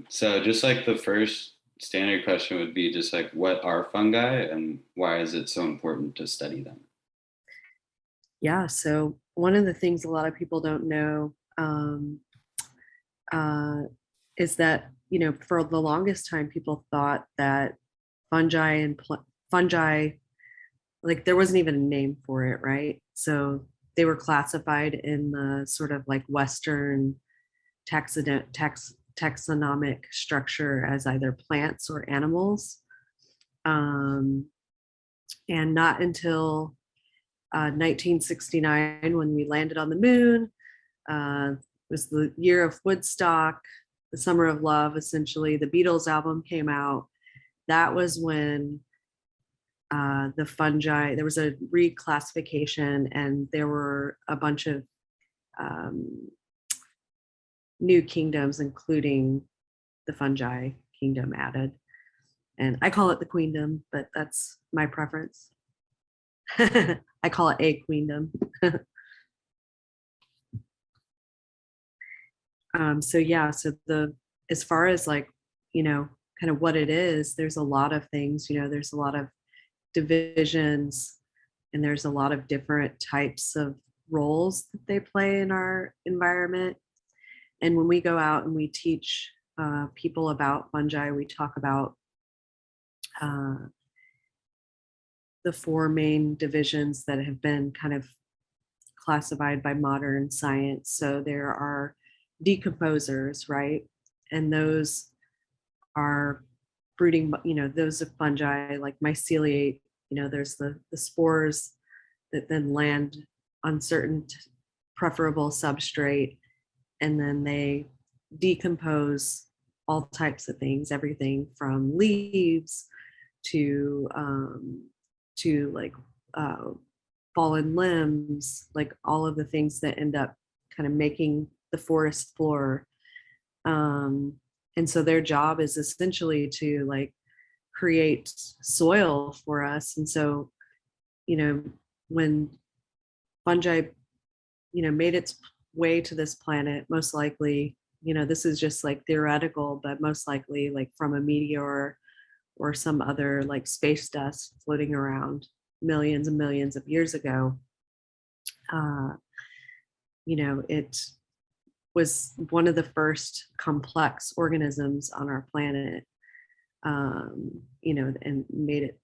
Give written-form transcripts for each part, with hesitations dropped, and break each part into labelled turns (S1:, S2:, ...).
S1: So just like the first standard question would be just like, what are fungi and why is it so important to study them?
S2: Yeah, so one of the things a lot of people don't know uh, is that, for the longest time, people thought that fungi and fungi, like there wasn't even a name for it, right? So they were classified in the sort of like Western taxonomic structure as either plants or animals. Um, and not until 1969, when we landed on the moon, was the year of Woodstock, the summer of love, essentially. The Beatles album came out. That was when the fungi, there was a reclassification, and there were a bunch of um, new kingdoms, including the fungi kingdom added. And I call it the queendom, but that's my preference. I call it a queendom. So yeah, so the as far as like, kind of what it is, there's a lot of things, there's a lot of divisions, and there's a lot of different types of roles that they play in our environment. And when we go out and we teach people about fungi, we talk about uh, the four main divisions that have been kind of classified by modern science. So there are decomposers, right? And those are brooding, those are fungi like myceliate, there's the spores that then land on certain preferable substrate, and then they decompose all types of things, everything from leaves to like uh, fallen limbs, like all of the things that end up kind of making the forest floor. Um, and so their job is essentially to like create soil for us. And so, you know, when fungi, made its way to this planet, most likely, this is just like theoretical, but most likely like from a meteor or some other like space dust floating around millions and millions of years ago. Uh, it was one of the first complex organisms on our planet, and made it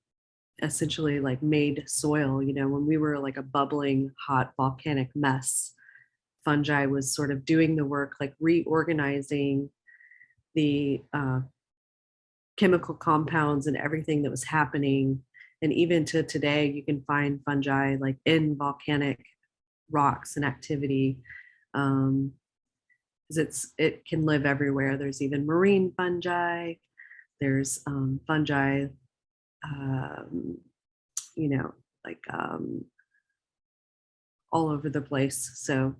S2: essentially like made soil. When we were like a bubbling hot volcanic mess, fungi was sort of doing the work, like reorganizing the chemical compounds and everything that was happening. And even to today, you can find fungi like in volcanic rocks and activity. Because it can live everywhere. There's even marine fungi. There's fungi, um, you know, like all over the place. So,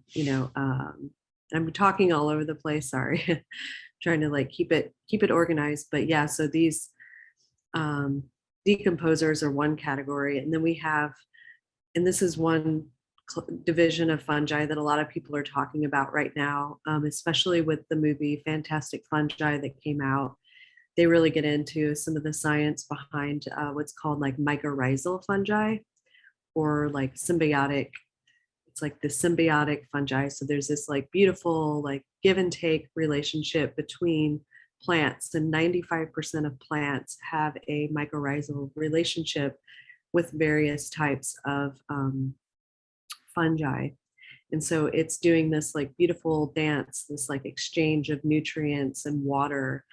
S2: I'm talking all over the place. Sorry, trying to like keep it organized. But yeah, so these um, decomposers are one category, and then we have, and this is one division of fungi that a lot of people are talking about right now, especially with the movie Fantastic Fungi that came out. They really get into some of the science behind what's called like mycorrhizal fungi, or like symbiotic. It's like the symbiotic fungi. So there's this like beautiful like give and take relationship between plants, and 95% of plants have a mycorrhizal relationship with various types of fungi. And so it's doing this like beautiful dance, this like exchange of nutrients and water,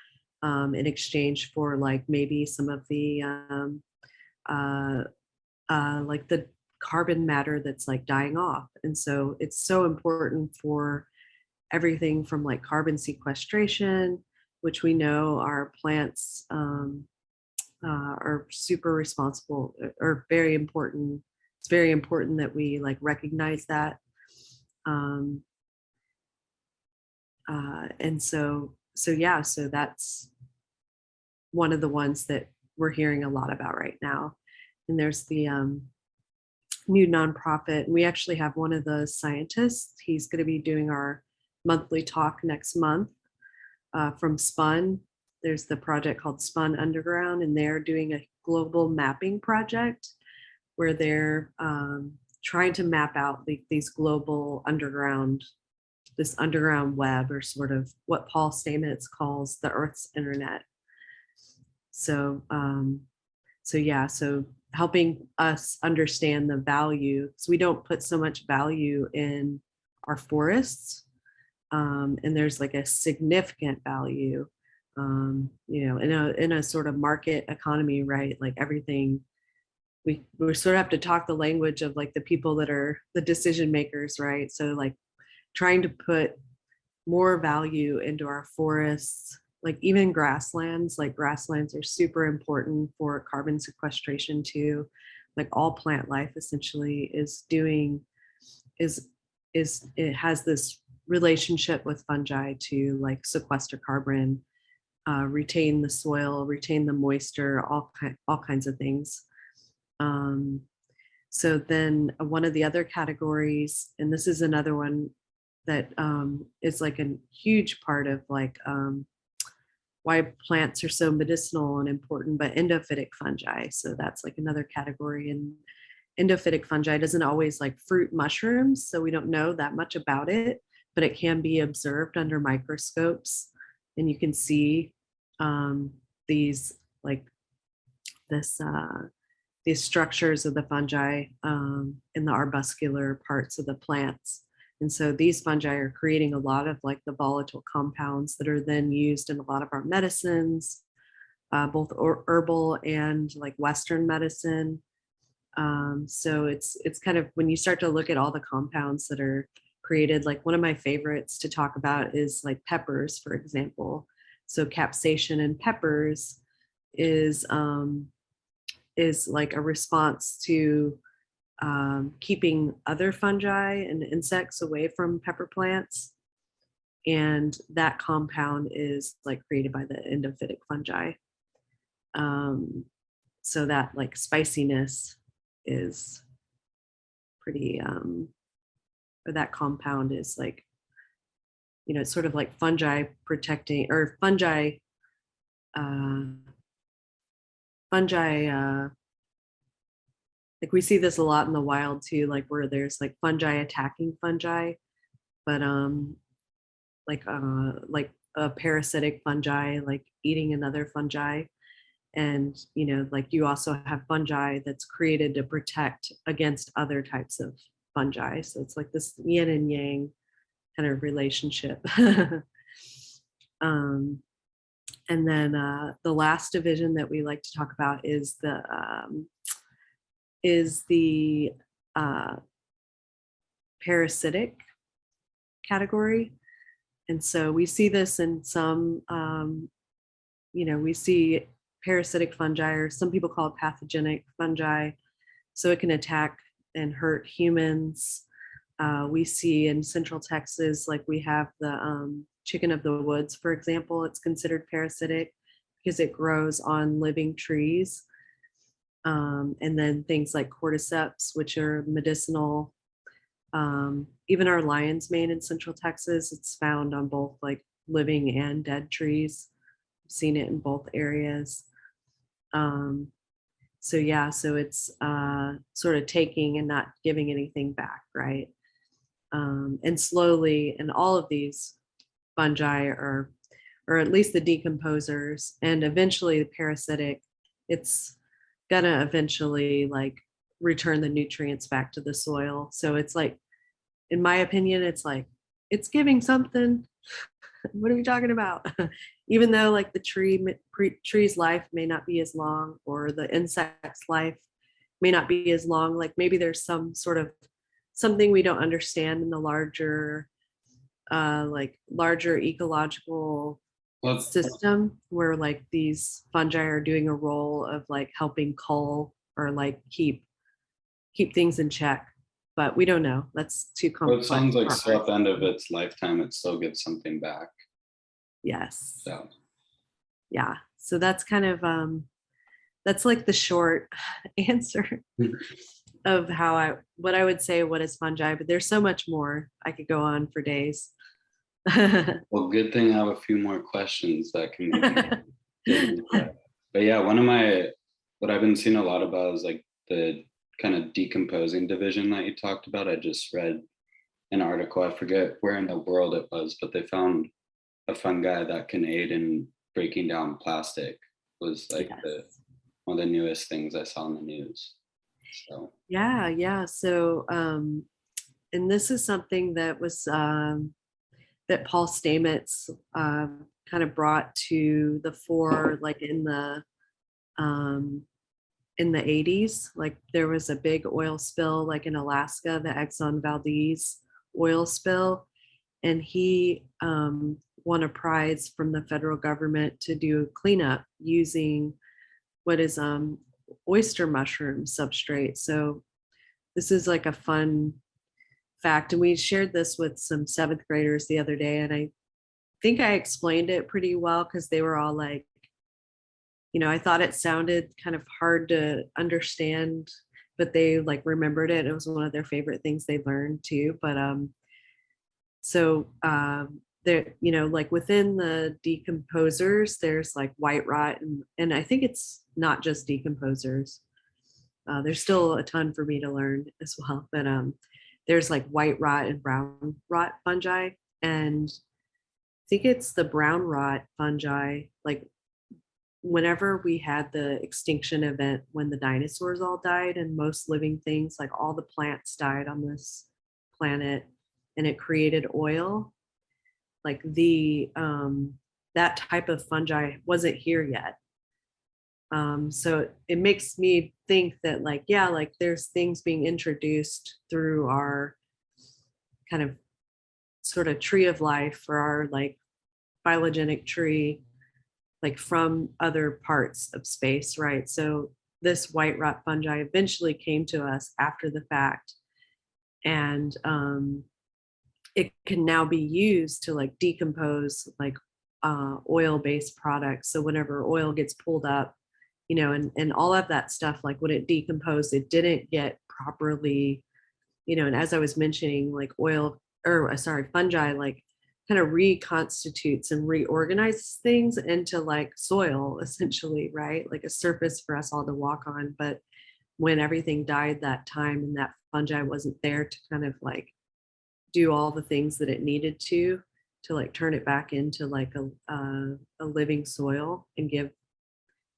S2: in exchange for like maybe some of the uh, like the carbon matter that's like dying off. And so it's so important for everything from like carbon sequestration, which we know our plants are super responsible, or very important. It's very important that we like recognize that. Um, and so yeah, so that's one of the ones that we're hearing a lot about right now. And there's the new nonprofit. We actually have one of the scientists. He's going to be doing our monthly talk next month. from Spun. There's the project called Spun Underground, and they're doing a global mapping project where they're trying to map out these global this underground web, or sort of what Paul Stamets calls the Earth's internet. So, so helping us understand the value, so we don't put so much value in our forests, and there's like a significant value, in a sort of market economy, right? Like everything, we sort of have to talk the language of like the people that are the decision makers, right? So like trying to put more value into our forests, like even grasslands. Like grasslands are super important for carbon sequestration too. Like all plant life essentially is it has this relationship with fungi to like sequester carbon, retain the soil, retain the moisture, all kinds of things. So then one of the other categories, and this is another one that is like a huge part of like why plants are so medicinal and important, but endophytic fungi. So that's like another category. And endophytic fungi doesn't always like fruit mushrooms, so we don't know that much about it, but it can be observed under microscopes, and you can see these like this these structures of the fungi in the arbuscular parts of the plants. And so these fungi are creating a lot of like the volatile compounds that are then used in a lot of our medicines, both herbal and like Western medicine. So it's kind of, when you start to look at all the compounds that are created, like one of my favorites to talk about is like peppers, for example. So capsaicin in peppers is like a response to keeping other fungi and insects away from pepper plants. And that compound is like created by the endophytic fungi. So that like spiciness is pretty, or that compound is like, it's sort of like fungi protecting, or fungi, like we see this a lot in the wild too, like where there's like fungi attacking fungi, but like a parasitic fungi like eating another fungi. And like you also have fungi that's created to protect against other types of fungi. So it's like this yin and yang kind of relationship. And then the last division that we like to talk about is the parasitic category. And so we see this in some, we see parasitic fungi, or some people call it pathogenic fungi. So it can attack and hurt humans. We see in Central Texas, like we have the chicken of the woods, for example. It's considered parasitic because it grows on living trees. And then things like cordyceps, which are medicinal. Even our lion's mane in Central Texas, it's found on both like living and dead trees. I've seen it in both areas. So it's sort of taking and not giving anything back, right? And slowly, and all of these fungi are, or at least the decomposers, and eventually the parasitic, it's gonna eventually like return the nutrients back to the soil. So it's like, in my opinion, it's like it's giving something. What are we talking about? Even though like the tree's life may not be as long, or the insect's life may not be as long, like maybe there's some sort of something we don't understand in the larger ecological system, where like these fungi are doing a role of like helping cull or like keep things in check. But we don't know. That's too complex.
S1: It sounds like still at the end of its lifetime, it still gets something back.
S2: Yes.
S1: So
S2: yeah. So that's kind of that's like the short answer of what I would say what is fungi, but there's so much more. I could go on for days.
S1: Well, good thing I have a few more questions that can maybe dig into that. But yeah, what I've been seeing a lot about is like the kind of decomposing division that you talked about. I just read an article, I forget where in the world it was, but they found a fungi that can aid in breaking down plastic. Was like the
S2: Yes.
S1: one of the newest things I saw in the news. So
S2: Yeah, yeah. So, and this is something that was that Paul Stamets kind of brought to the fore, like um, in the 80s. Like there was a big oil spill, like in Alaska, the Exxon Valdez oil spill, and he won a prize from the federal government to do cleanup using what is oyster mushroom substrate. So this is like a fun fact, and we shared this with some seventh graders the other day, and I think I explained it pretty well because they were all like, I thought it sounded kind of hard to understand, but they like remembered it. It was one of their favorite things they learned too. But so there, like within the decomposers, there's like white rot, and I think it's not just decomposers. There's still a ton for me to learn as well, but there's like white rot and brown rot fungi, and I think it's the brown rot fungi. Like whenever we had the extinction event when the dinosaurs all died and most living things, like all the plants died on this planet, and it created oil, like the that type of fungi wasn't here yet. So it makes me think that like, yeah, like there's things being introduced through our kind of sort of tree of life, or our like phylogenetic tree, like from other parts of space, right? So this white rot fungi eventually came to us after the fact, and it can now be used to like decompose like oil-based products. So whenever oil gets pulled up, and all of that stuff, like when it decomposed, it didn't get properly, and as I was mentioning, like oil, or sorry, fungi, like kind of reconstitutes and reorganizes things into like soil, essentially, right? Like a surface for us all to walk on. But when everything died that time and that fungi wasn't there to kind of like do all the things that it needed to like turn it back into like a living soil and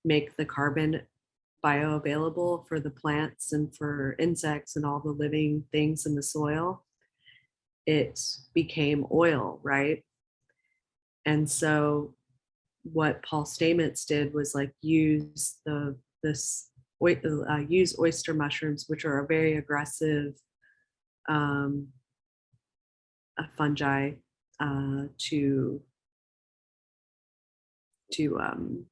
S2: make the carbon bioavailable for the plants and for insects and all the living things in the soil, it became oil, right? And so what Paul Stamets did was like use use oyster mushrooms, which are a very aggressive um, a fungi, to to um,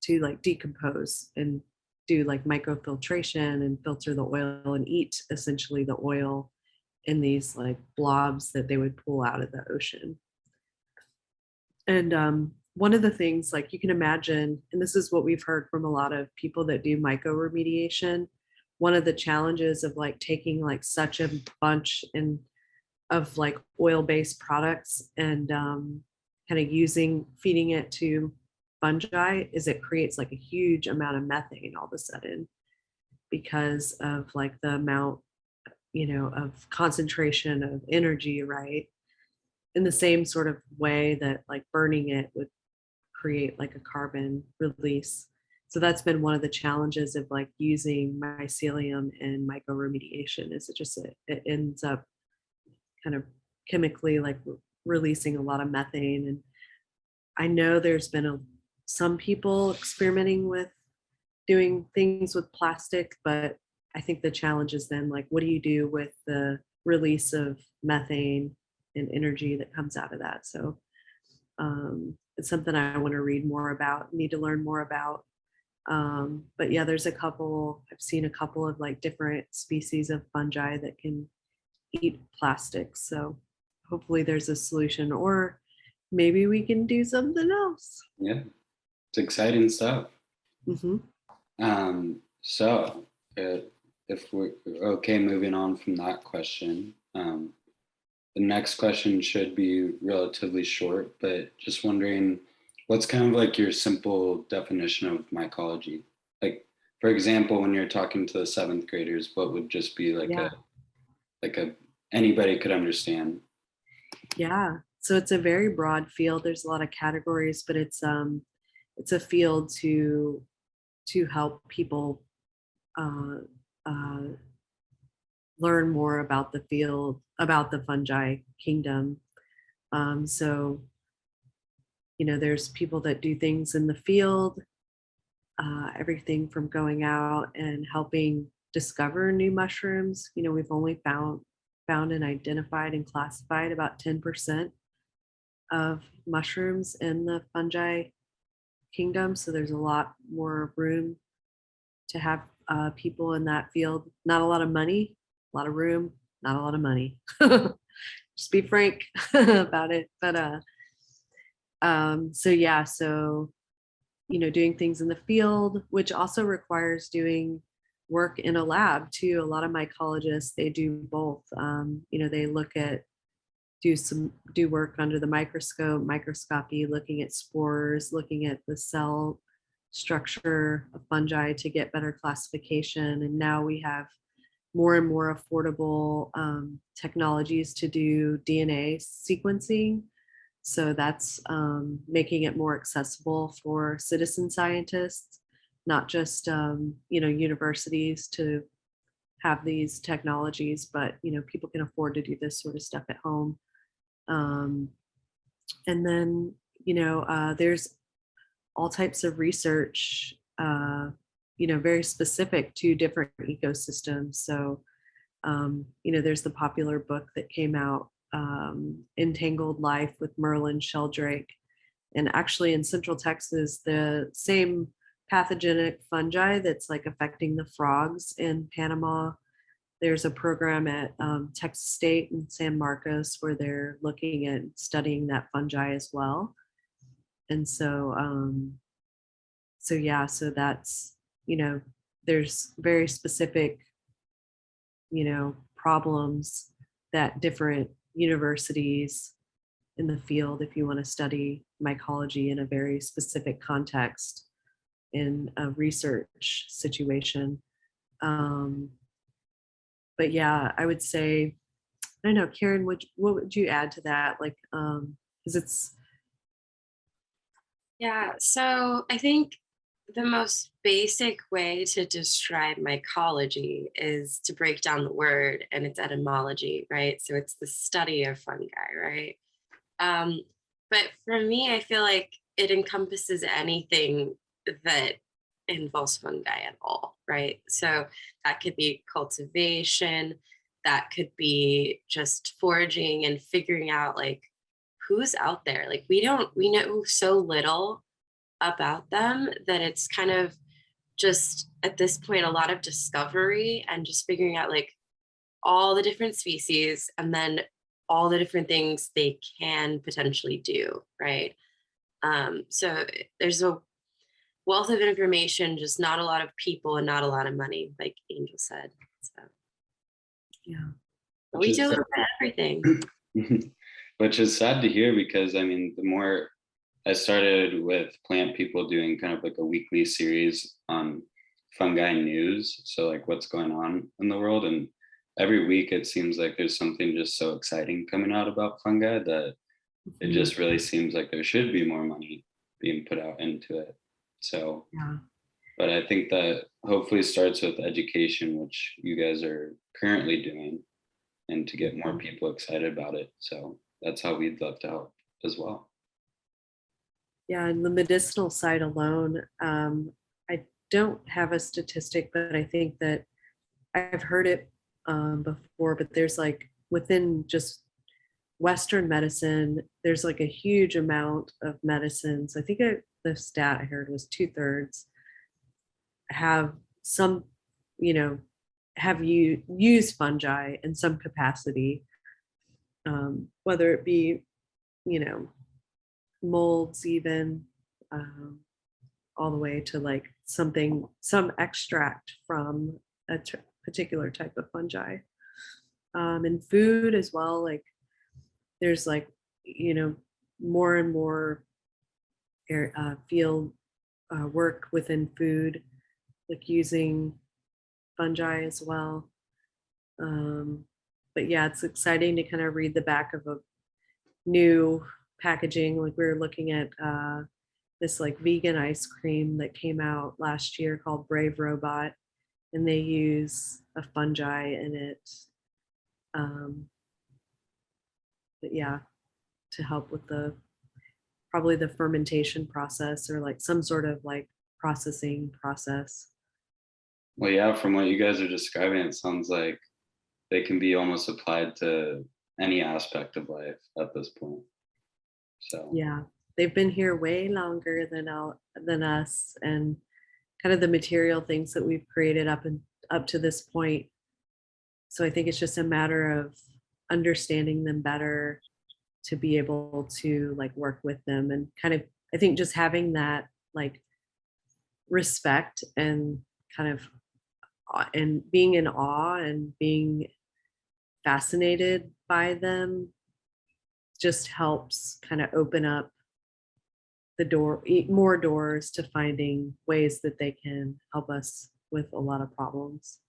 S2: to like decompose and do like mycofiltration and filter the oil and eat essentially the oil in these like blobs that they would pull out of the ocean. And one of the things, like you can imagine, and this is what we've heard from a lot of people that do mycoremediation, one of the challenges of like taking like such a bunch of like oil-based products and kind of feeding it to fungi is it creates like a huge amount of methane all of a sudden because of like the amount, of concentration of energy, right? In the same sort of way that like burning it would create like a carbon release. So that's been one of the challenges of like using mycelium and mycoremediation is it ends up kind of chemically like releasing a lot of methane. And I know there's been some people experimenting with doing things with plastic, but I think the challenge is then like, what do you do with the release of methane and energy that comes out of that? So it's something I want to read more about, need to learn more about. But yeah, I've seen a couple of like different species of fungi that can eat plastics. So hopefully there's a solution, or maybe we can do something else.
S1: yeah, it's exciting stuff.
S2: Mm-hmm.
S1: So if we're okay moving on from that question, the next question should be relatively short, but just wondering what's kind of like your simple definition of mycology? Like, for example, when you're talking to the seventh graders, what would just be like
S2: Yeah.
S1: a anybody could understand?
S2: Yeah. So it's a very broad field. There's a lot of categories, but it's a field to help people uh, uh, learn more about the field, about the fungi kingdom. So, there's people that do things in the field, everything from going out and helping discover new mushrooms. We've only found and identified and classified about 10% of mushrooms in the fungi kingdom. So there's a lot more room to have people in that field. Not a lot of money, a lot of room, not a lot of money. Just be frank about it. But so yeah, so doing things in the field, which also requires doing work in a lab too. A lot of mycologists, they do both. They do work under the microscopy, looking at spores, looking at the cell structure of fungi to get better classification. And now we have more and more affordable technologies to do DNA sequencing. So that's making it more accessible for citizen scientists, not just universities to have these technologies, but people can afford to do this sort of stuff at home. And then there's all types of research, very specific to different ecosystems. So there's the popular book that came out, Entangled Life with Merlin Sheldrake. And actually in Central Texas, the same pathogenic fungi that's like affecting the frogs in Panama, there's a program at Texas State in San Marcos where they're looking at studying that fungi as well. And so, so that's, there's very specific, problems that different universities in the field, if you want to study mycology in a very specific context in a research situation. But yeah, I would say, I don't know, Karen, what would you add to that? Like, because it's.
S3: Yeah, so I think the most basic way to describe mycology is to break down the word and its etymology, right? So it's the study of fungi, right? But for me, I feel like it encompasses anything that involves fungi at all, right? So that could be cultivation, that could be just foraging and figuring out like who's out there. Like we know so little about them that it's kind of just at this point a lot of discovery and just figuring out like all the different species and then all the different things they can potentially do, right? So there's a wealth of information, just not a lot of people and not a lot of money, like Angel said. So
S2: Yeah,
S3: but we do a little bit of everything.
S1: Which is sad to hear because I mean, the more I started with plant people doing kind of like a weekly series on fungi news. So like what's going on in the world. And every week it seems like there's something just so exciting coming out about fungi that it just really seems like there should be more money being put out into it. So,
S2: yeah.
S1: But I think that hopefully starts with education, which you guys are currently doing, and to get more people excited about it. So that's how we'd love to help as well.
S2: Yeah, and the medicinal side alone, I don't have a statistic, but I think that I've heard it before, but there's like within just Western medicine, there's like a huge amount of medicines. I think the stat I heard was 2/3 have some, have you use fungi in some capacity, whether it be, molds even, all the way to like some extract from a particular type of fungi. And food as well, like there's like, more and more field work within food, like using fungi as well. But yeah, it's exciting to kind of read the back of a new packaging. Like we were looking at this like vegan ice cream that came out last year called Brave Robot, and they use a fungi in it. But yeah, to help with probably the fermentation process or like some sort of like processing process.
S1: Well, yeah, from what you guys are describing, it sounds like they can be almost applied to any aspect of life at this point. So
S2: Yeah, they've been here way longer than us, and kind of the material things that we've created up to this point. So I think it's just a matter of understanding them better to be able to like work with them, and kind of, I think just having that like respect and kind of and being in awe and being fascinated by them just helps kind of open up more doors to finding ways that they can help us with a lot of problems.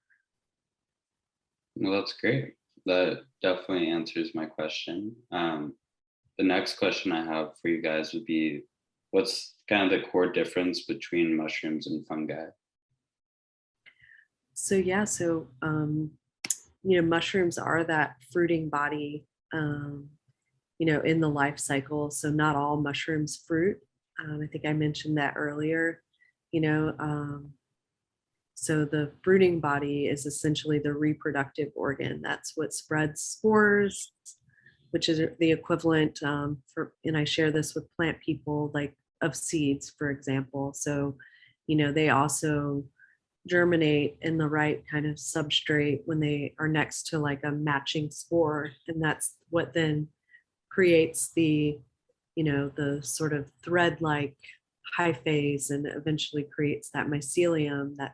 S1: well, that's great. That definitely answers my question. The next question I have for you guys would be, what's kind of the core difference between mushrooms and fungi?
S2: So yeah, mushrooms are that fruiting body, in the life cycle. So not all mushrooms fruit. I think I mentioned that earlier. You know, so the fruiting body is essentially the reproductive organ. That's what spreads spores, which is the equivalent and I share this with plant people, like of seeds, for example. So, they also germinate in the right kind of substrate when they are next to like a matching spore. And that's what then creates the sort of thread-like hyphase, and eventually creates that mycelium, that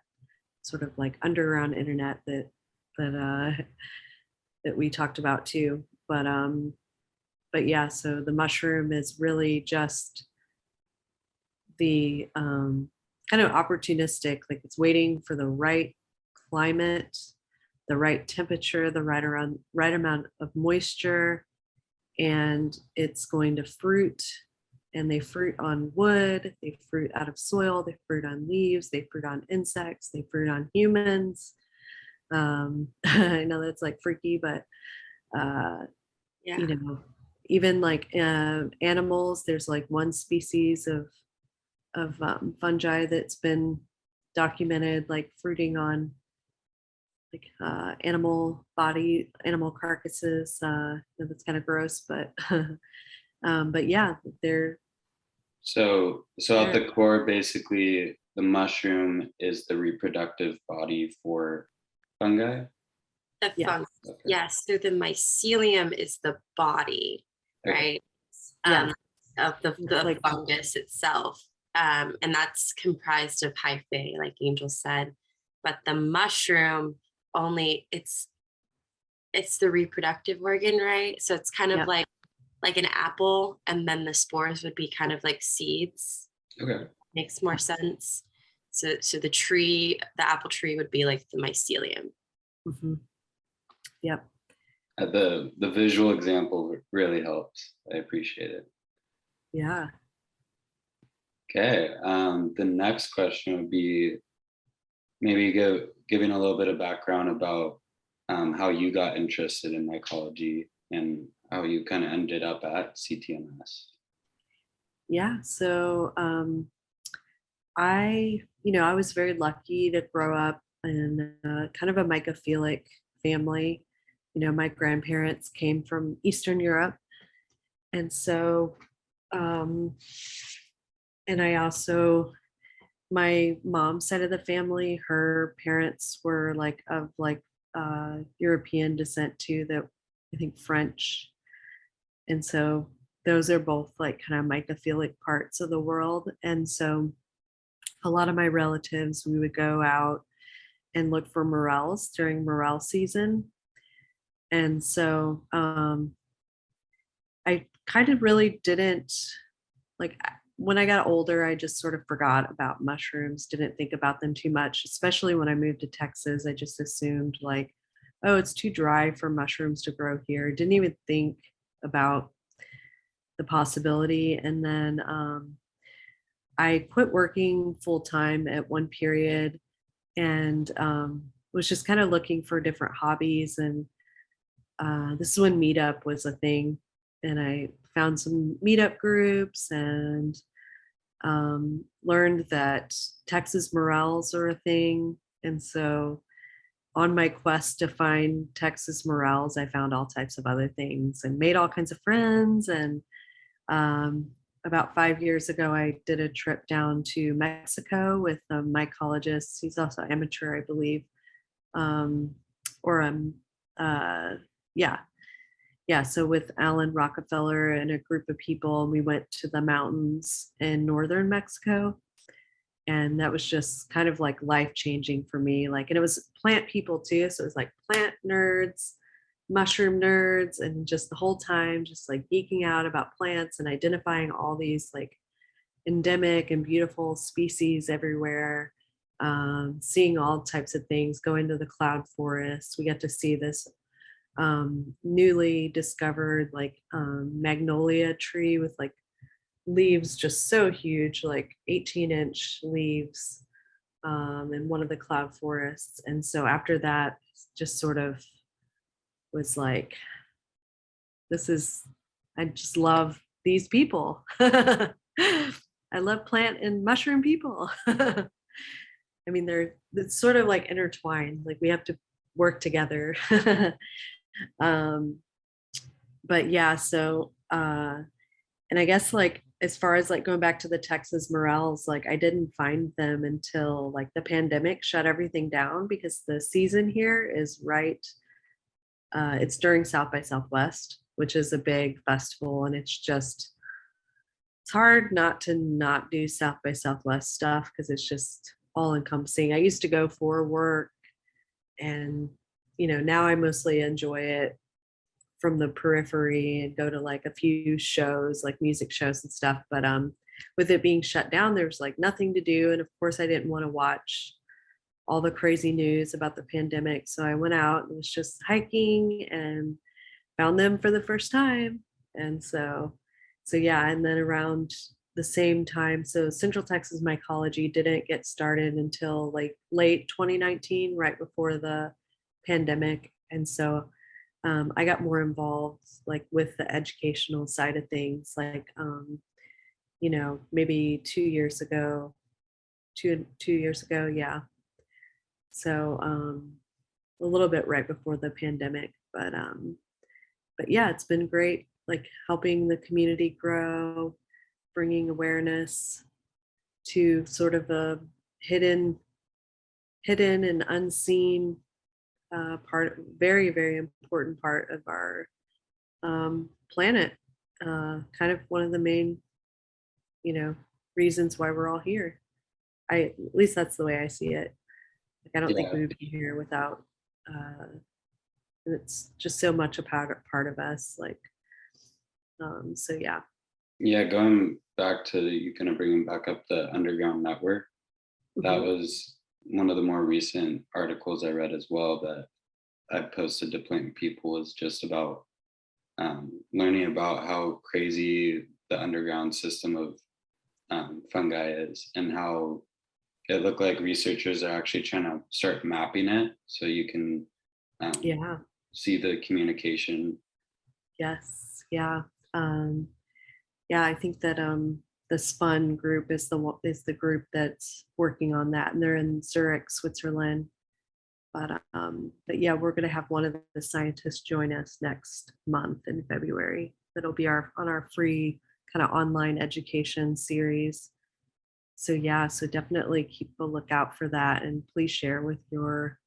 S2: sort of like underground internet that we talked about too. But yeah, so the mushroom is really just the kind of opportunistic, like it's waiting for the right climate, the right temperature, the right amount of moisture, and it's going to fruit. And they fruit on wood, they fruit out of soil, they fruit on leaves, they fruit on insects, they fruit on humans. I know that's like freaky, but
S3: Yeah.
S2: even like animals, there's like one species of fungi that's been documented like fruiting on like animal carcasses. That's kind of gross, but but yeah, they're
S1: So at the core, basically, the mushroom is the reproductive body for fungi.
S3: The
S2: Yeah.
S3: fungus. Okay. Yes. So the mycelium is the body, right?
S2: Yeah.
S3: Of the
S2: like
S3: fungus itself. And that's comprised of hyphae, like Angel said. But the mushroom only it's the reproductive organ, right? So it's kind of like an apple, and then the spores would be kind of like seeds.
S1: Okay.
S3: Makes more sense. So the apple tree would be like the mycelium.
S2: Mm-hmm. Yep.
S1: The visual example really helps. I appreciate it.
S2: Yeah.
S1: Okay. The next question would be maybe giving a little bit of background about how you got interested in mycology and how you kind of ended up at CTMS.
S2: Yeah. So I was very lucky to grow up in kind of a mycophilic family. My grandparents came from Eastern Europe. And so, and I also, my mom's side of the family, her parents were like of like European descent too, that I think French. And so those are both like kind of mycophilic parts of the world. And so a lot of my relatives, we would go out and look for morels during morel season. And so kind of really didn't like when I got older, I just sort of forgot about mushrooms, didn't think about them too much, especially when I moved to Texas. I just assumed like, oh, it's too dry for mushrooms to grow here. Didn't even think about the possibility. And then I quit working full time at one period and was just kind of looking for different hobbies. And this is when Meetup was a thing. And I found some meetup groups and learned that Texas morels are a thing. And so on my quest to find Texas morels, I found all types of other things and made all kinds of friends. And about 5 years ago, I did a trip down to Mexico with a mycologist. He's also amateur, I believe. Or yeah. Yeah, so with Alan Rockefeller and a group of people, we went to the mountains in northern Mexico. And that was just kind of like life changing for me. Like, and it was plant people too. So it was like plant nerds, mushroom nerds, and just the whole time just like geeking out about plants and identifying all these like endemic and beautiful species everywhere. Seeing all types of things, going to the cloud forests. We got to see this newly discovered like magnolia tree with like leaves just so huge, like 18-inch leaves in one of the cloud forests. And so after that, just sort of was like, I just love these people. I love plant and mushroom people. I mean, it's sort of like intertwined, like we have to work together. But yeah, so and I guess like as far as like going back to the Texas morels, like I didn't find them until like the pandemic shut everything down because the season here is it's during South by Southwest, which is a big festival, and it's hard not to not do South by Southwest stuff because it's just all encompassing. I used to go for work, and now I mostly enjoy it from the periphery and go to like a few shows, like music shows and stuff. But with it being shut down, there was like nothing to do. And of course I didn't want to watch all the crazy news about the pandemic. So I went out and was just hiking and found them for the first time. And so yeah, and then around the same time, so Central Texas Mycology didn't get started until like late 2019, right before the pandemic. And so I got more involved like with the educational side of things, like maybe 2 years ago, two years ago, yeah. So a little bit right before the pandemic, but yeah, it's been great, like helping the community grow, bringing awareness to sort of a hidden and unseen very, very important part of our planet. Kind of one of the main, reasons why we're all here. At least that's the way I see it. Like, I don't think we would be here without. It's just so much a part of us. Like, so yeah.
S1: Yeah, going back to you kind of bringing back up the underground network. That was one of the more recent articles I read as well that I posted to plant people, was just about learning about how crazy the underground system of fungi is, and how it looked like researchers are actually trying to start mapping it so you can see the communication.
S2: Yes. Yeah. Yeah, I think that the SPUN group is the group that's working on that, and they're in Zurich, Switzerland. But yeah, we're going to have one of the scientists join us next month in February. That'll be on our free kind of online education series. So yeah, so definitely keep a lookout for that, and please share with your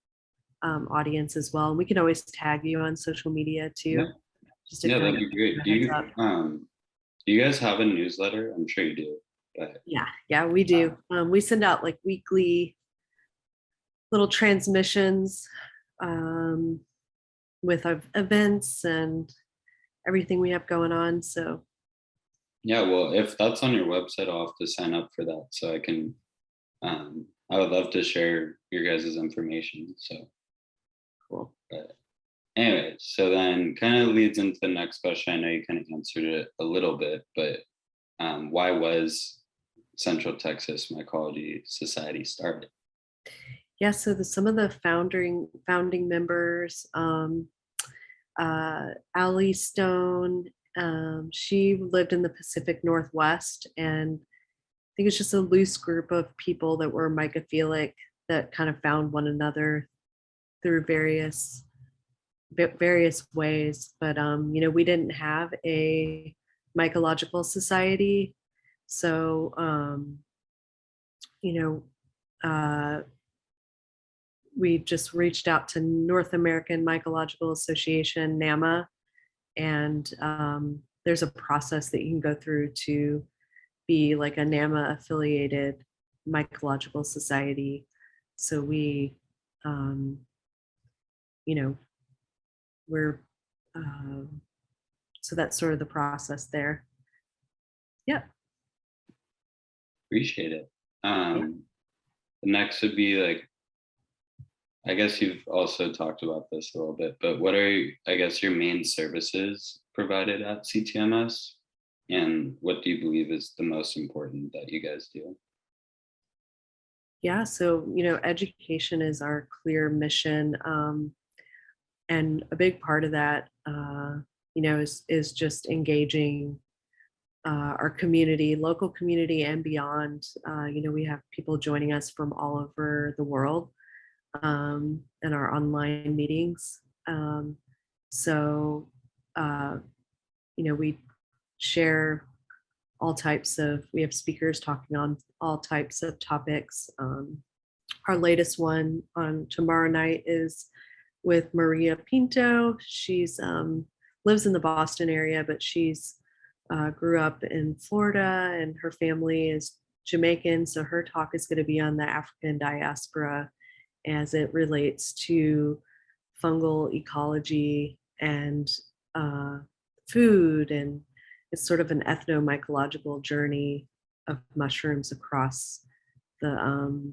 S2: audience as well. And we can always tag you on social media too.
S1: Yeah, that'd be great. Do you guys have a newsletter? I'm sure you do. But
S2: yeah, we do. We send out like weekly little transmissions with our events and everything we have going on. So
S1: Yeah, well, if that's on your website, I'll have to sign up for that so I can. I would love to share your guys' information. So cool. But anyway, so then kind of leads into the next question. I know you kind of answered it a little bit, but why was Central Texas Mycology Society started?
S2: Yeah, so some of the founding members, Allie Stone, she lived in the Pacific Northwest, and I think it's just a loose group of people that were mycophilic that kind of found one another through various ways. But we didn't have a mycological society, so uh, we just reached out to North American Mycological Association, NAMA, and there's a process that you can go through to be like a NAMA affiliated mycological society. So we, we're, so that's sort of the process there. Yeah.
S1: Appreciate it. The next would be like, I guess you've also talked about this a little bit, but what are, I guess, your main services provided at CTMS? And what do you believe is the most important that you guys do?
S2: Yeah, so, education is our clear mission. And a big part of that, is just engaging our community, local community and beyond. We have people joining us from all over the world in our online meetings. We share all types of, we have speakers talking on all types of topics. Our latest one on tomorrow night is with Maria Pinto. She's lives in the Boston area, but she's grew up in Florida and her family is Jamaican. So her talk is going to be on the African diaspora as it relates to fungal ecology and food. And it's sort of an ethnomycological journey of mushrooms across the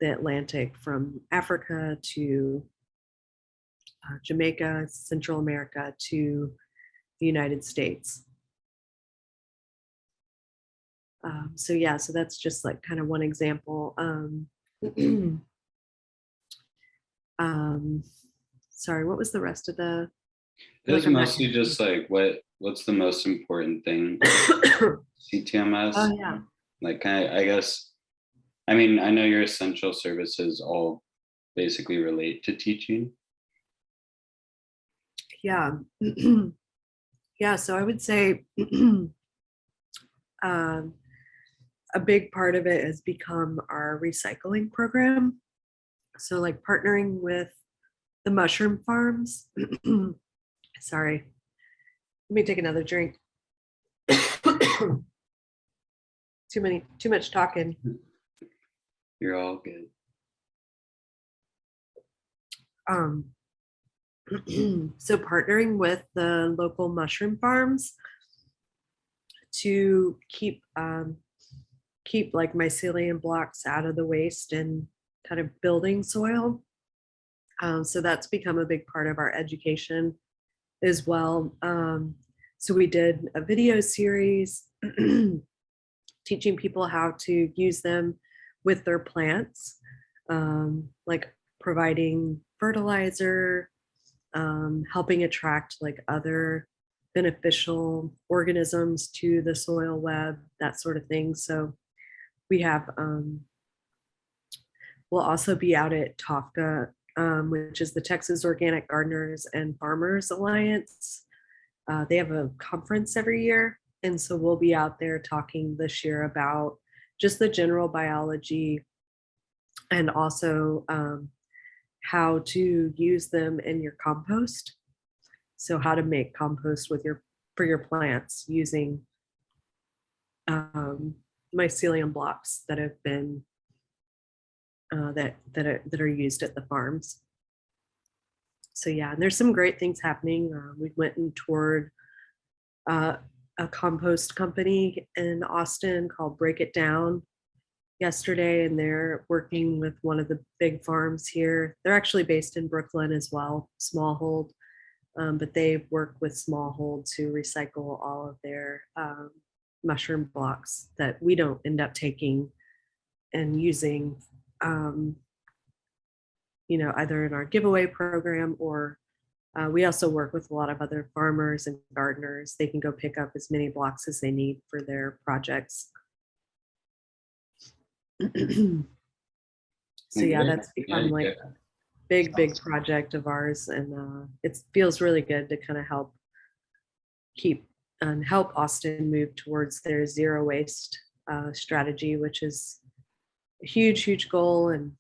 S2: Atlantic, from Africa to Jamaica, Central America to the United States. So that's just like kind of one example. Sorry, what was the rest of the?
S1: It was mostly just like what's the most important thing CTMS?
S2: Oh yeah.
S1: Like I guess, I mean, I know your essential services all basically relate to teaching.
S2: Yeah. Yeah, so I would say a big part of it has become our recycling program. So like partnering with the mushroom farms. Sorry, let me take another drink. Too much talking.
S1: You're all good.
S2: So partnering with the local mushroom farms to keep like mycelium blocks out of the waste and kind of building soil. So that's become a big part of our education as well. So we did a video series teaching people how to use them with their plants, like providing fertilizer, helping attract like other beneficial organisms to the soil web, that sort of thing. So we have, we'll also be out at TOFGA, which is the Texas Organic Gardeners and Farmers Alliance. They have a conference every year. And so we'll be out there talking this year about just the general biology and also how to use them in your compost. So how to make compost for your plants using mycelium blocks that have been that are used at the farms. So yeah, and there's some great things happening. We went and toured a compost company in Austin called Break It Down yesterday, and they're working with one of the big farms here. They're actually based in Brooklyn as well, Smallhold, but they work with Smallhold to recycle all of their mushroom blocks that we don't end up taking and using, either in our giveaway program, or we also work with a lot of other farmers and gardeners. They can go pick up as many blocks as they need for their projects. So yeah, that's become like a big project of ours, and it feels really good to kind of help Austin move towards their zero waste strategy, which is a huge goal. And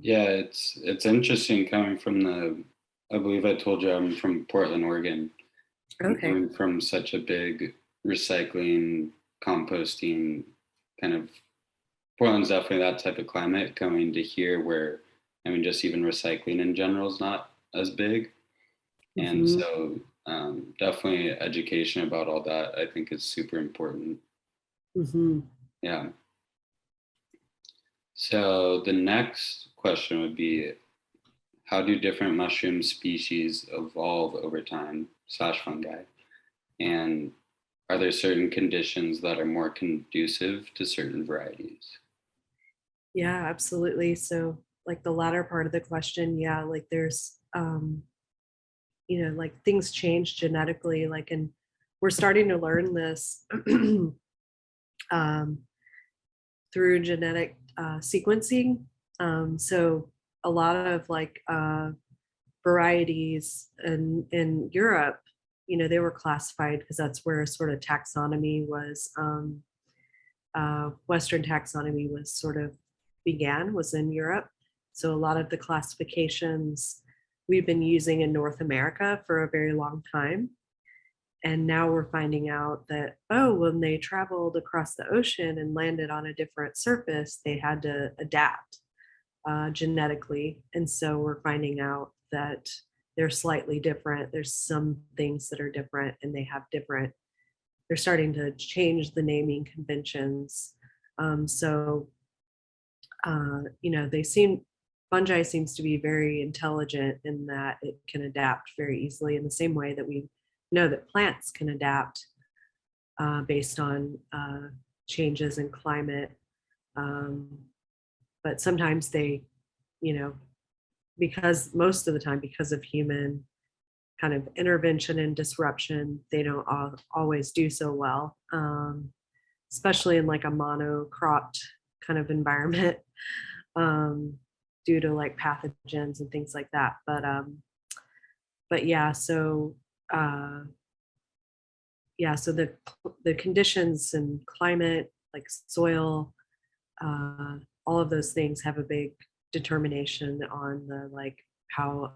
S1: yeah, it's interesting coming from I believe I told you I'm from Portland, Oregon.
S2: Okay.
S1: Coming from such a big recycling, composting kind of, Portland's definitely that type of climate, coming to here where, I mean, just even recycling in general is not as big. And so definitely education about all that, I think, is super important. Yeah. So the next question would be, how do different mushroom species evolve over time / fungi? And are there certain conditions that are more conducive to certain varieties?
S2: Yeah, absolutely. So like the latter part of the question, yeah, like there's, like things change genetically, like, and we're starting to learn this through genetic sequencing. So a lot of like varieties in Europe, they were classified because that's where sort of taxonomy was, Western taxonomy was sort of was in Europe. So a lot of the classifications we've been using in North America for a very long time. And now we're finding out that, when they traveled across the ocean and landed on a different surface, they had to adapt genetically. And so we're finding out that they're slightly different. There's some things that are different, and they're starting to change the naming conventions. Fungi seems to be very intelligent in that it can adapt very easily, in the same way that we know that plants can adapt based on changes in climate. But sometimes they, because most of the time, because of human kind of intervention and disruption, they don't always do so well, especially in like a monocropped kind of environment, due to like pathogens and things like that. But yeah, so so the conditions and climate, like soil, all of those things have a big determination on the like how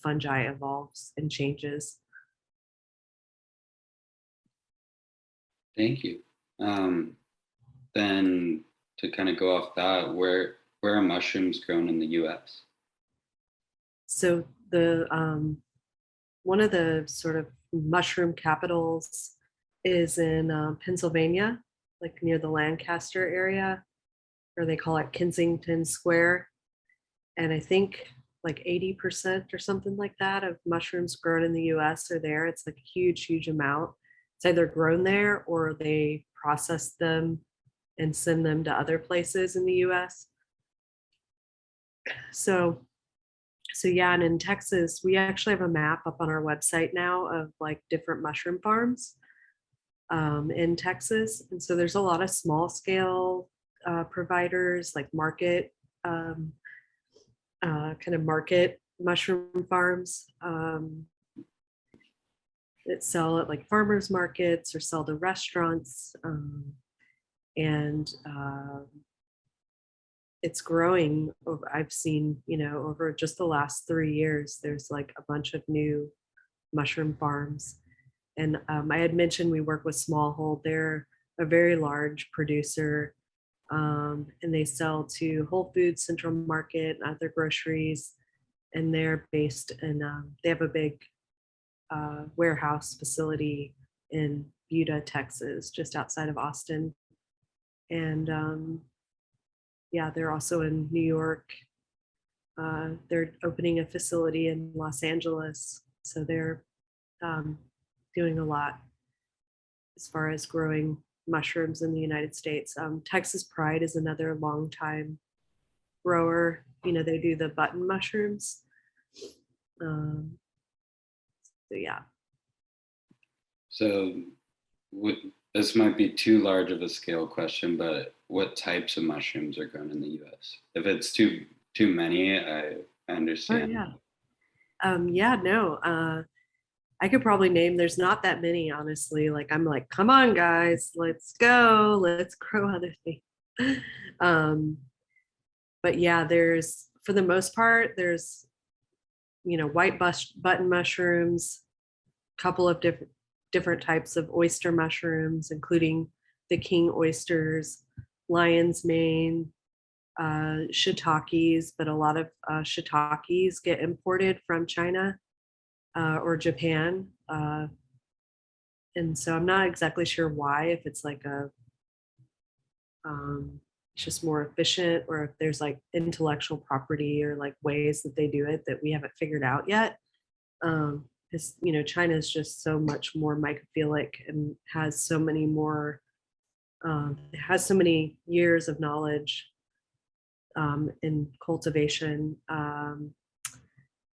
S2: fungi evolves and changes.
S1: Thank you. Then to kind of go off that, where are mushrooms grown in the U.S.?
S2: So the one of the sort of mushroom capitals is in Pennsylvania, like near the Lancaster area, or they call it Kensington Square. And I think like 80% or something like that of mushrooms grown in the US are there. It's like a huge amount. It's either grown there or they process them and send them to other places in the US. So yeah, and in Texas, we actually have a map up on our website now of like different mushroom farms in Texas. And so there's a lot of small scale providers, like market, kind of market mushroom farms that sell at like farmers markets or sell to restaurants. And it's growing. I've seen, over just the last 3 years, there's like a bunch of new mushroom farms. And I had mentioned we work with Smallhold. They're a very large producer, and they sell to Whole Foods, Central Market, and other groceries. And they're based in, they have a big warehouse facility in Buda, Texas, just outside of Austin. And yeah, they're also in New York. They're opening a facility in Los Angeles. So they're doing a lot as far as growing mushrooms in the United States. Texas Pride is another longtime grower. You know, they do the button mushrooms. So yeah.
S1: So this might be too large of a scale question, but what types of mushrooms are grown in the US? If it's too many, I understand.
S2: Oh, yeah. No. I could probably name, there's not that many, honestly. Like, I'm like, come on, guys, let's go. Let's grow other things. But yeah, there's, for the most part, there's, you know, button mushrooms, a couple of different types of oyster mushrooms, including the king oysters, lion's mane, shiitakes, but a lot of shiitakes get imported from China or Japan. And so I'm not exactly sure why, if it's like it's just more efficient, or if there's like intellectual property or like ways that they do it that we haven't figured out yet. Because, you know, China is just so much more mycophilic and has so many more, has so many years of knowledge in cultivation.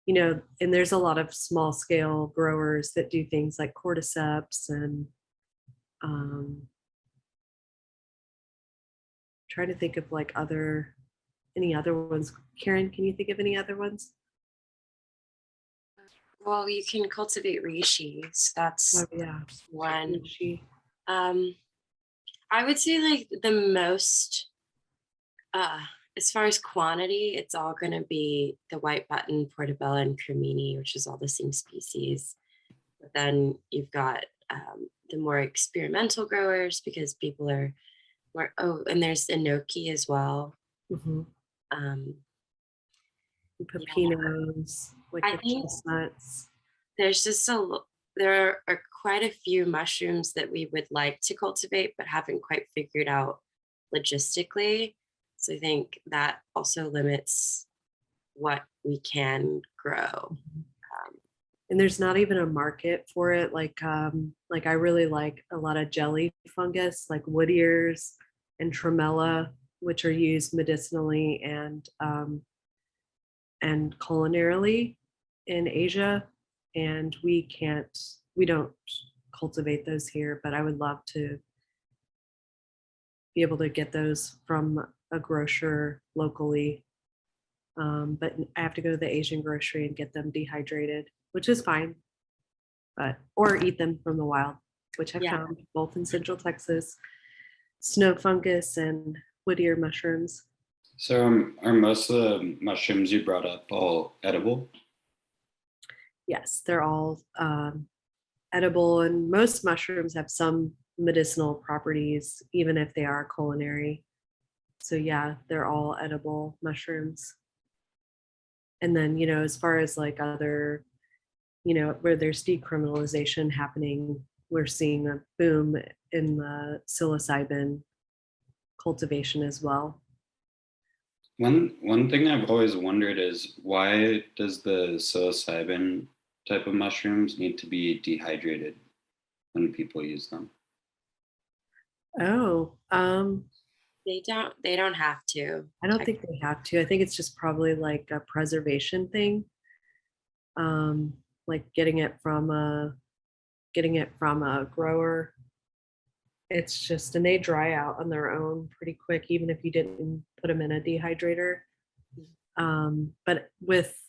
S2: You know, and there's a lot of small scale growers that do things like cordyceps and try to think of like any other ones. Karen, can you think of any other ones?
S3: Well, you can cultivate reishi. So that's one. I would say like the most, as far as quantity, it's all going to be the white button, portobello, and cremini, which is all the same species. But then you've got the more experimental growers, because people are more, and there's enoki as well.
S2: Mm-hmm. Pepinos, like the chestnuts.
S3: There's just there are quite a few mushrooms that we would like to cultivate, but haven't quite figured out logistically. So I think that also limits what we can grow.
S2: And there's not even a market for it. Like I really like a lot of jelly fungus, like wood ears and tremella, which are used medicinally and culinarily in Asia. And we don't cultivate those here, but I would love to be able to get those from a grocer locally. But I have to go to the Asian grocery and get them dehydrated, which is fine, or eat them from the wild, which I found both in Central Texas, snow fungus and wood ear mushrooms.
S1: So are most of the mushrooms you brought up all edible?
S2: Yes, they're all edible, and most mushrooms have some medicinal properties, even if they are culinary. So yeah, they're all edible mushrooms. And then, you know, as far as like other, you know, where there's decriminalization happening, we're seeing a boom in the psilocybin cultivation as well.
S1: One thing I've always wondered is, why does the psilocybin type of mushrooms need to be dehydrated when people use them?
S3: They don't have to.
S2: I don't think they have to. I think it's just probably like a preservation thing. Like getting it from a grower. It's just, and they dry out on their own pretty quick, even if you didn't put them in a dehydrator. But with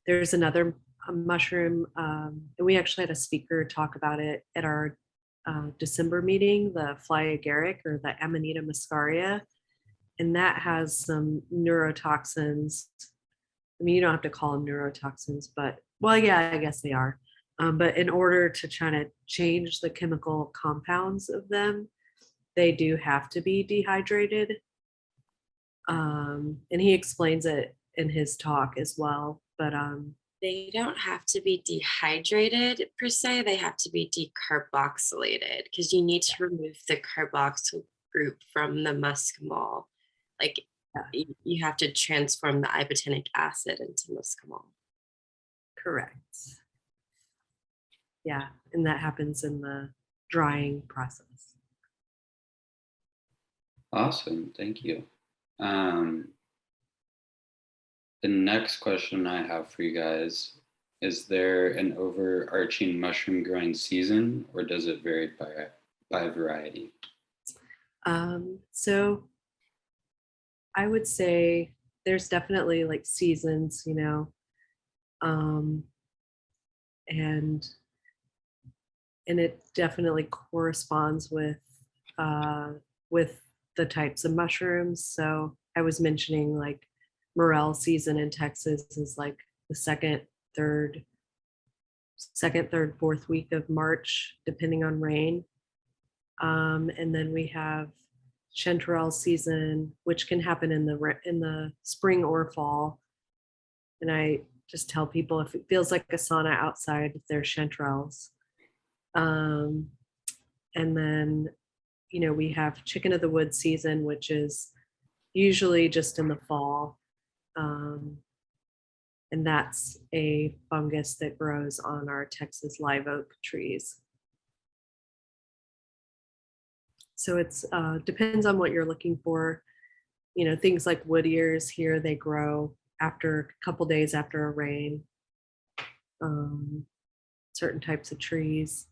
S2: there's another mushroom, and we actually had a speaker talk about it at our December meeting, the fly agaric, or the Amanita muscaria, and that has some neurotoxins. I mean, you don't have to call them neurotoxins, but well, yeah, I guess they are. But in order to try to change the chemical compounds of them, they do have to be dehydrated. And he explains it in his talk as well. But
S3: They don't have to be dehydrated per se, they have to be decarboxylated because you need to remove the carboxyl group from the muscimol. Like
S2: Yeah,
S3: you have to transform the ibotenic acid into muscimol.
S2: correct. Yeah, and that happens in the drying process.
S1: Awesome, thank you. The next question I have for you guys, is there an overarching mushroom growing season, or does it vary by variety?
S2: So I would say there's definitely like seasons, um, and it definitely corresponds uh, with the types of mushrooms. So I was mentioning like morel season in Texas is like the third, fourth week of March, depending on rain. And then we have chanterelle season, which can happen in the spring or fall. And I just tell people if it feels like a sauna outside, there's chanterelles. Um, and then, we have chicken of the wood season, which is usually just in the fall. Um, and that's a fungus that grows on our Texas live oak trees. So it's depends on what you're looking for. Things like wood ears here, they grow after a couple days after a rain. Certain types of trees.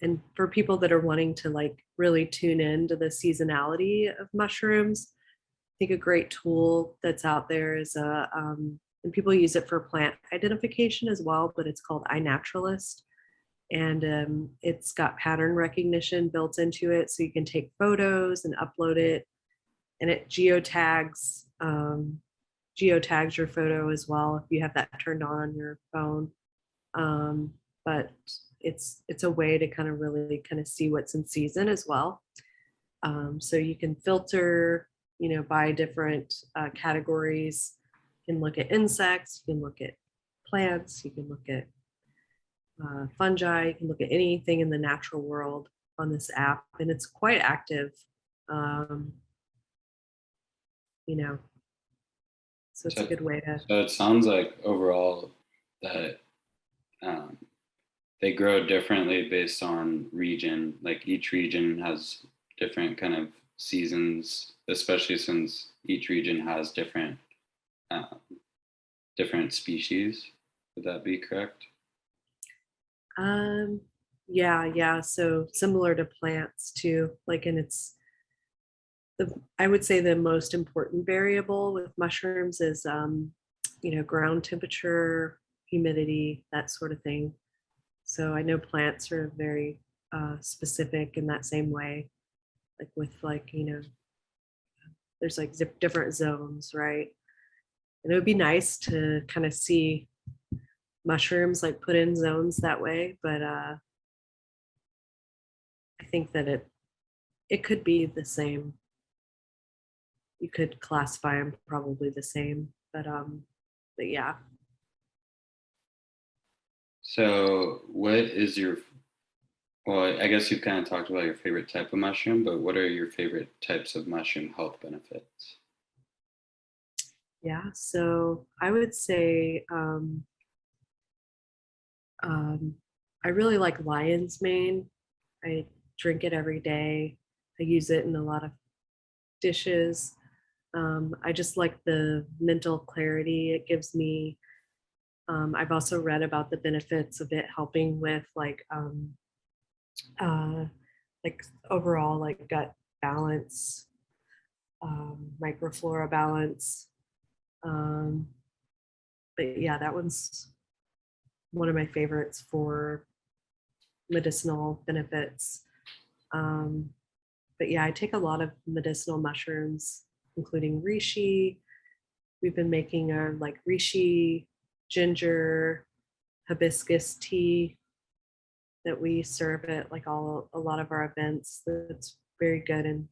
S2: And for people that are wanting to like really tune in to the seasonality of mushrooms, I think a great tool that's out there is and people use it for plant identification as well, but it's called iNaturalist. And it's got pattern recognition built into it, so you can take photos and upload it, and it geotags your photo as well if you have that turned on your phone. But it's a way to kind of really kind of see what's in season as well. So you can filter, by different categories. You can look at insects, you can look at plants, you can look at fungi, you can look at anything in the natural world on this app, and it's quite active. So it's a good way to.
S1: So it sounds like overall that they grow differently based on region. Like each region has different kind of seasons, especially since each region has different species. Would that be correct?
S2: Yeah. So similar to plants too, like, and I would say the most important variable with mushrooms is, ground temperature, humidity, that sort of thing. So I know plants are very specific in that same way, like with there's like different zones, right? And it would be nice to kind of see mushrooms like put in zones that way, but I think that it could be the same. You could classify them probably the same, but yeah.
S1: So what is well, I guess you've kind of talked about your favorite type of mushroom, but what are your favorite types of mushroom health benefits?
S2: Yeah, so I would say I really like lion's mane. I drink it every day. I use it in a lot of dishes. I just like the mental clarity it gives me. I've also read about the benefits of it helping with uh, like overall like gut balance, microflora balance. Um, but yeah, that one's one of my favorites for medicinal benefits. But yeah, I take a lot of medicinal mushrooms, including reishi. We've been making our like reishi, ginger, hibiscus tea that we serve at like a lot of our events. That's very good and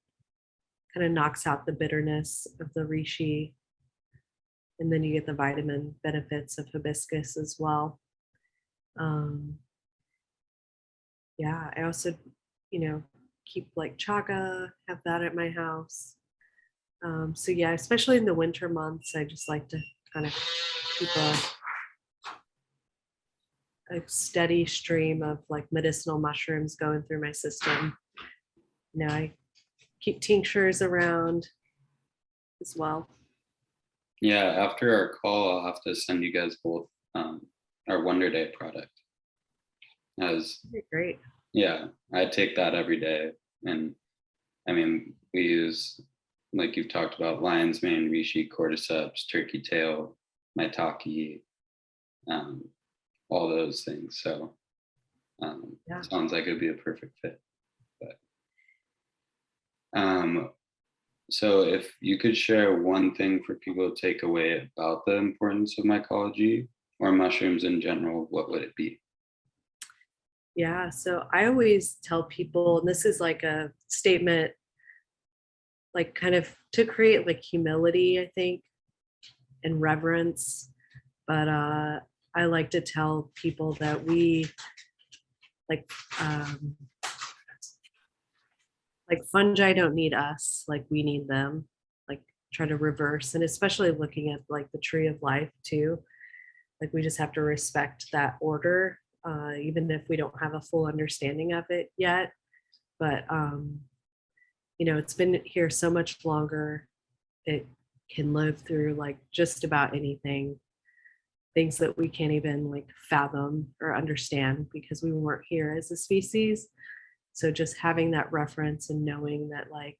S2: kind of knocks out the bitterness of the reishi. and then you get the vitamin benefits of hibiscus as well. Yeah, I also, keep like chaga, have that at my house. So yeah, especially in the winter months, I just like to kind of keep a steady stream of like medicinal mushrooms going through my system. I keep tinctures around as well.
S1: Yeah, after our call, I'll have to send you guys both our Wonder Day product. As
S2: Great.
S1: yeah, I take that every day, and I mean we use, like you've talked about, lion's mane, reishi, cordyceps, turkey tail, maitake, all those things. So sounds like it'd be a perfect fit. But so if you could share one thing for people to take away about the importance of mycology or mushrooms in general, what would it be?
S2: Yeah, so I always tell people, and this is like a statement, like kind of to create like humility, I think, and reverence. But I like to tell people that we um, like fungi don't need us, like we need them. Like try to reverse, and especially looking at like the tree of life too. Like we just have to respect that order, even if we don't have a full understanding of it yet. But it's been here so much longer. It can live through like just about anything, things that we can't even like fathom or understand because we weren't here as a species. So just having that reference and knowing that like,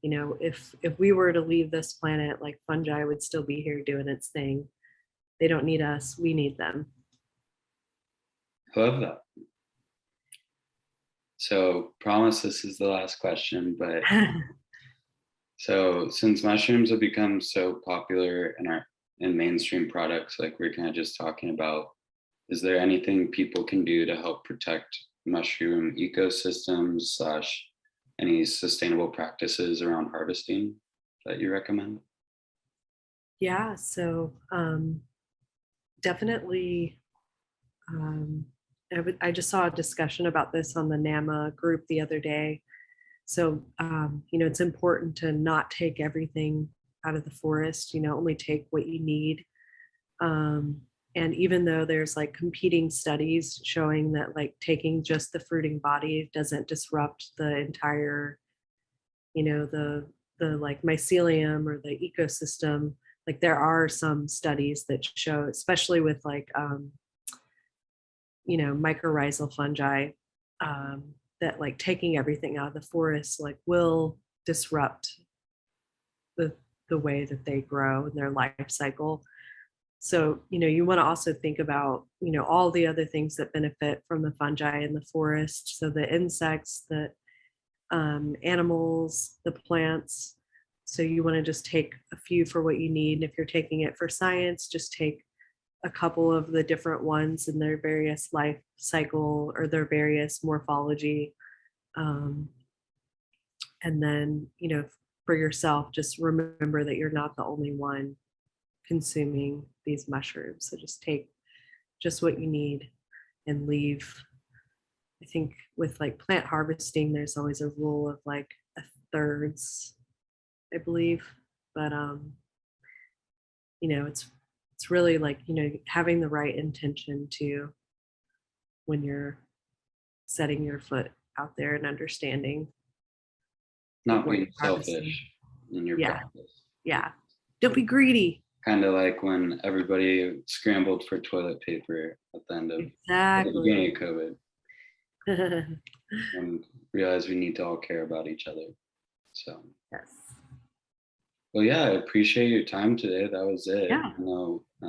S2: if we were to leave this planet, like fungi would still be here doing its thing. They don't need us, we need them.
S1: I love that. So promise this is the last question, but so since mushrooms have become so popular in mainstream products, like we're kind of just talking about, is there anything people can do to help protect mushroom ecosystems / any sustainable practices around harvesting that you recommend?
S2: Yeah, so definitely I just saw a discussion about this on the NAMA group the other day. So it's important to not take everything out of the forest, only take what you need. And even though there's like competing studies showing that like taking just the fruiting body doesn't disrupt the entire, the like mycelium or the ecosystem, like there are some studies that show, especially with like mycorrhizal fungi, that like taking everything out of the forest like will disrupt the way that they grow in their life cycle. So you want to also think about all the other things that benefit from the fungi in the forest, so the insects, the animals, the plants. So you want to just take a few for what you need, and if you're taking it for science, just take a couple of the different ones in their various life cycle or their various morphology. And then, for yourself, just remember that you're not the only one consuming these mushrooms. So just take just what you need and leave. I think with like plant harvesting, there's always a rule of like a thirds, I believe. But it's really like, having the right intention to when you're setting your foot out there and understanding.
S1: Not
S2: what
S1: being
S2: you're harvesting.
S1: selfish in your
S2: Yeah.
S1: practice.
S2: Yeah. Don't be greedy.
S1: Kind of like when everybody scrambled for toilet paper at the end of at the beginning
S2: Exactly.
S1: of COVID, and realized we need to all care about each other. So,
S2: Yes.
S1: well, yeah, I appreciate your time today. That was it.
S2: Yeah.